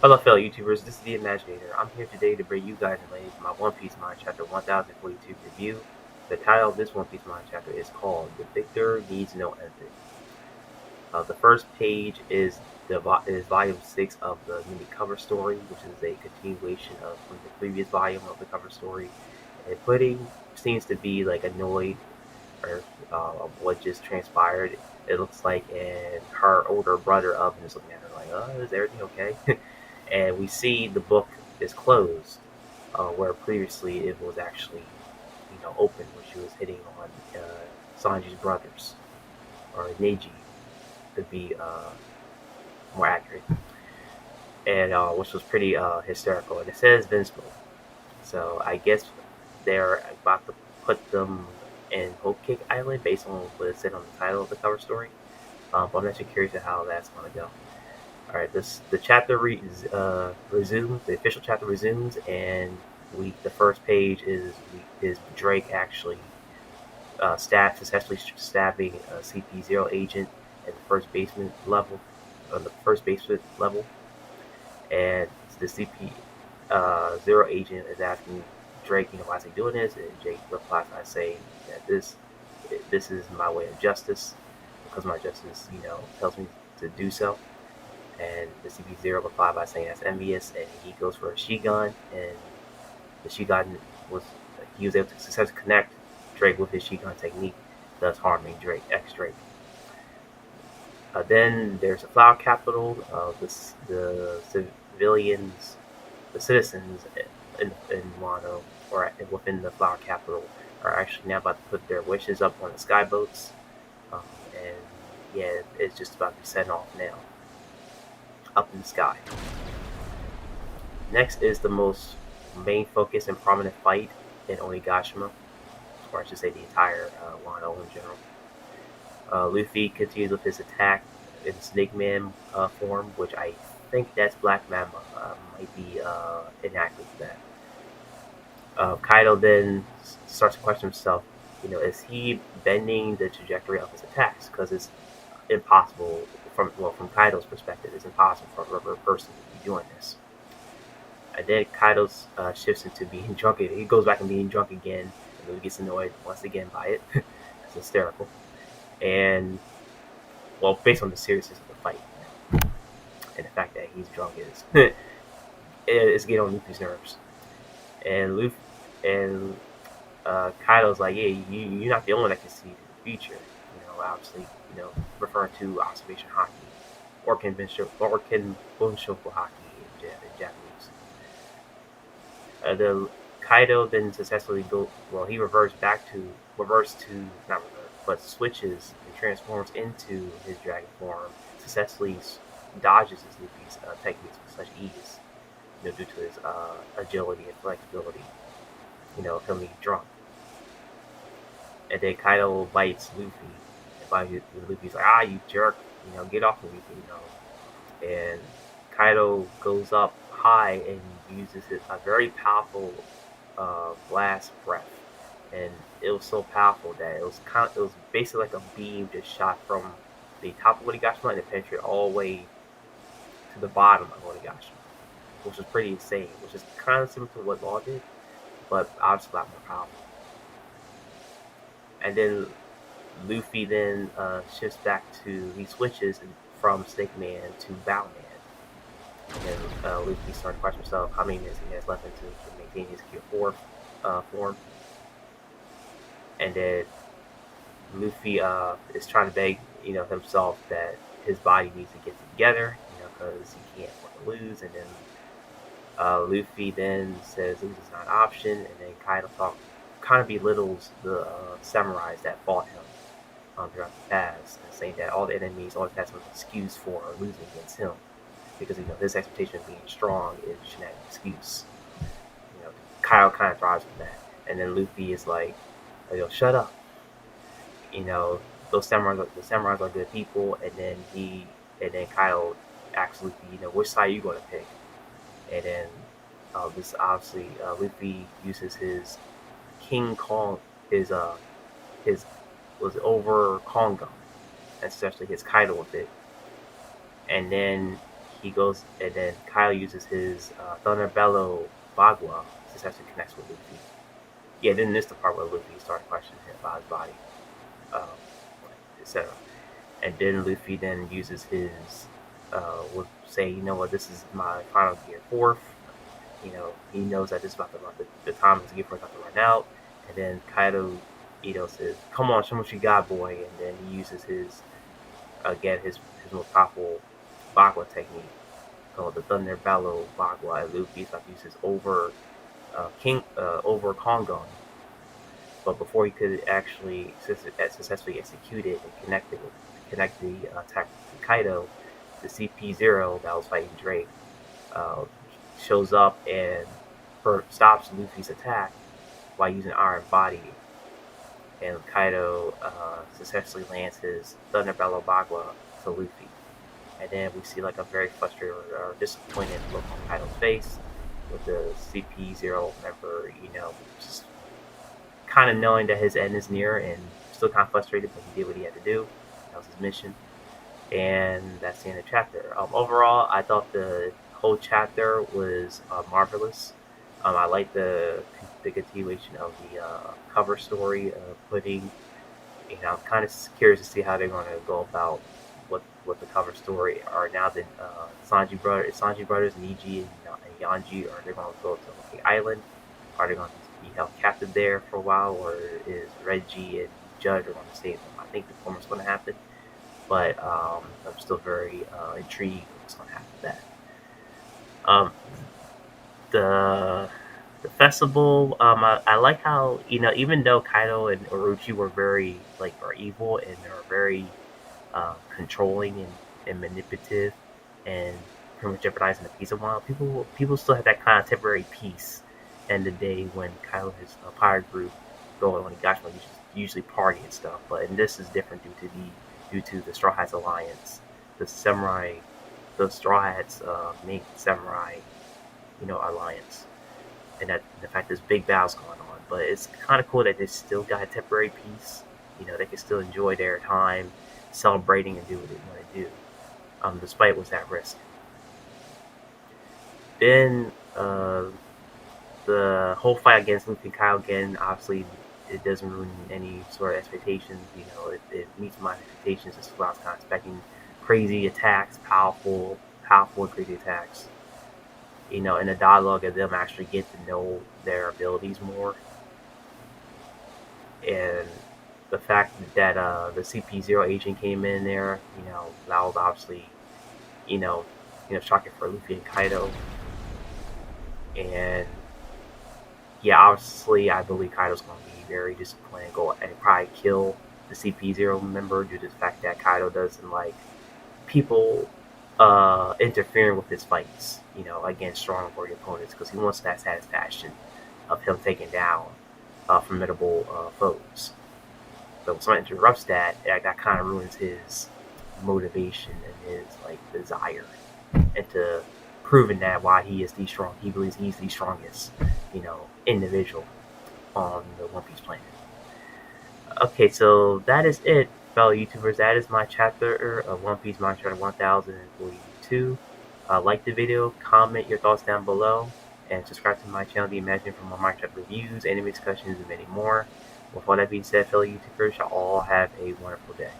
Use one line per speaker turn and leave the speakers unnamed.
Hello, fellow YouTubers. This is the Imaginator. I'm here today to bring you guys the latest my One Piece Mind Chapter 1042 review. The title of this One Piece Mind Chapter is called "The Victor Needs No Empathy." The first page is volume 6 of the mini cover story, which is a continuation from the previous volume of the cover story. And Pudding seems to be like annoyed or of what just transpired. It looks like, and her older brother Oven is looking at her like, is everything okay?" And we see the book is closed, where previously it was actually, open, where she was hitting on Sanji's brothers, or Neji, to be more accurate, and which was pretty hysterical. And it says Vinsmoke, so I guess they're about to put them in Hope Cake Island based on what it said on the title of the cover story. But I'm actually curious to how that's going to go. All right, the chapter resumes. The official chapter resumes, and the first page is Drake actually successfully stabbing a CP0 agent at the first basement level, on the first basement level, and the CP0 agent is asking Drake, why is he doing this? And Jake replies by saying that this is my way of justice, because my justice, tells me to do so. And the CP0 replied by saying that's envious, and he goes for a Shigun, and the Shigun was he was able to successfully connect Drake with his Shigun technique, thus harming Drake. Then there's a flower capital. The civilians, the citizens in Wano, or within the flower capital, are actually now about to put their wishes up on the skyboats, um, and yeah, it's just about to be sent off now, up in the sky. Next is the most main focus and prominent fight in Onigashima, or I should say the entire Wano in general. Luffy continues with his attack in Snake Man form, which I think that's Black Mamba. Might be inaccurate for that. Kaido then starts to question himself. Is he bending the trajectory of his attacks? Because it's impossible from Kaido's perspective. It's impossible for a regular person to be doing this. And then Kaido shifts into being drunk. He goes back and being drunk again, and then he gets annoyed once again by it. It's hysterical. And, well, based on the seriousness of the fight, and the fact that he's drunk it's getting on Luffy's nerves. And Kaido's like, yeah, you're not the only one that can see the future. Obviously, referring to observation haki, or conventional haki in Japanese. The Kaido then successfully he reverts to not revert, but switches and transforms into his dragon form, successfully dodges his Luffy's techniques with such ease, due to his agility and flexibility, him being drunk. And then Kaido bites Luffy, and Luffy's like, you jerk, get off of me, and Kaido goes up high and uses a very powerful blast breath, and it was so powerful that it was basically like a beam just shot from the top of Onigashima and it penetrated all the way to the bottom of Onigashima, which was pretty insane. Which is kind of similar to what Law did, but obviously a lot more powerful. And then Luffy then shifts back to he switches from Snake Man to Bow Man. And Luffy started to question himself how many minutes he has left until he can maintain his Gear 4 form. And then Luffy is trying to beg, himself that his body needs to get together, because he can't afford to lose. And then Luffy then says lose is not an option, and then kind of belittles the samurais that fought him throughout the past, and saying that all the enemies always have some excuse for losing against him, because his expectation of being strong is an excuse. Kyle kind of thrives on that, and then Luffy is like, shut up. Those samurais are good people, and then Kyle asks Luffy, which side are you going to pick? And then this obviously Luffy uses his King Kong, his was over Kongo, especially his Kaido with it, and then he goes, and then Kyle uses his Thunder Bellow Bagua to successfully connects with Luffy. Yeah, then this the part where Luffy started questioning him about his body, um, etc. And then Luffy then uses his, would say, you know what, this is my final gear fourth. You know, he knows that this is about to run, the time is about to run out. And then Kaido, says, "Come on, show me what you got, boy." And then he uses his, again, his most powerful Bagua technique called the Thunder Bellow Bagua. And Luffy's about to use his over Kongon. But before he could actually successfully execute it and connect the attack to Kaido, the CP0 that was fighting Drake uh, shows up and stops Luffy's attack while using Iron Body. And Kaido successfully lands his Thunder Bellow Bagua to Luffy. And then we see like a very frustrated or disappointed look on Kaido's face with the CP0 member, just kind of knowing that his end is near and still kind of frustrated, but he did what he had to do. That was his mission. And that's the end of the chapter. Overall, I thought the whole chapter was marvelous. I like the continuation of the cover story of putting. I'm kind of curious to see how they're going to go about what the cover story are now that Sanji brothers, Niji and Yanji, are they going to go to the island? Are they going to be held captive there for a while, or is Reggie and Judge are going to save them? I think the former is going to happen, but I'm still very intrigued what's going to happen with that. The festival, I like how even though Kaido and Orochi were are evil and they're very controlling and manipulative and pretty much jeopardizing the peace of Wano, people still have that kind of temporary peace. And the day when Kaido and his pirate group go on Onigashima, usually party and stuff, but and this is different due to the Straw Hats alliance, the Straw Hats make samurai alliance, and that the fact there's big battles going on. But it's kind of cool that they still got a temporary peace. They can still enjoy their time celebrating and do what they want to do, despite what's at risk. Then the whole fight against Luffy and Kyle again, obviously, it doesn't ruin any sort of expectations. It meets my expectations. This is what I was kind of expecting: crazy attacks, powerful and crazy attacks. In the dialogue of them actually get to know their abilities more. And the fact that the CP0 agent came in there, that was obviously, shocking for Luffy and Kaido. And yeah, obviously, I believe Kaido's going to be very disappointed, go and probably kill the CP0 member due to the fact that Kaido doesn't like people interfering with his fights, against strong worthy opponents, because he wants that satisfaction of him taking down formidable foes. So when someone interrupts that kind of ruins his motivation and his desire into proving that why he is he believes he's the strongest, individual on the One Piece planet. Okay, so that is it, fellow YouTubers. That is my chapter of One Piece Manga Chapter 1042. Like the video, comment your thoughts down below, and subscribe to my channel, The Imagine, for more Manga Chapter reviews, anime discussions, and many more. With all that being said, fellow YouTubers, y'all all have a wonderful day.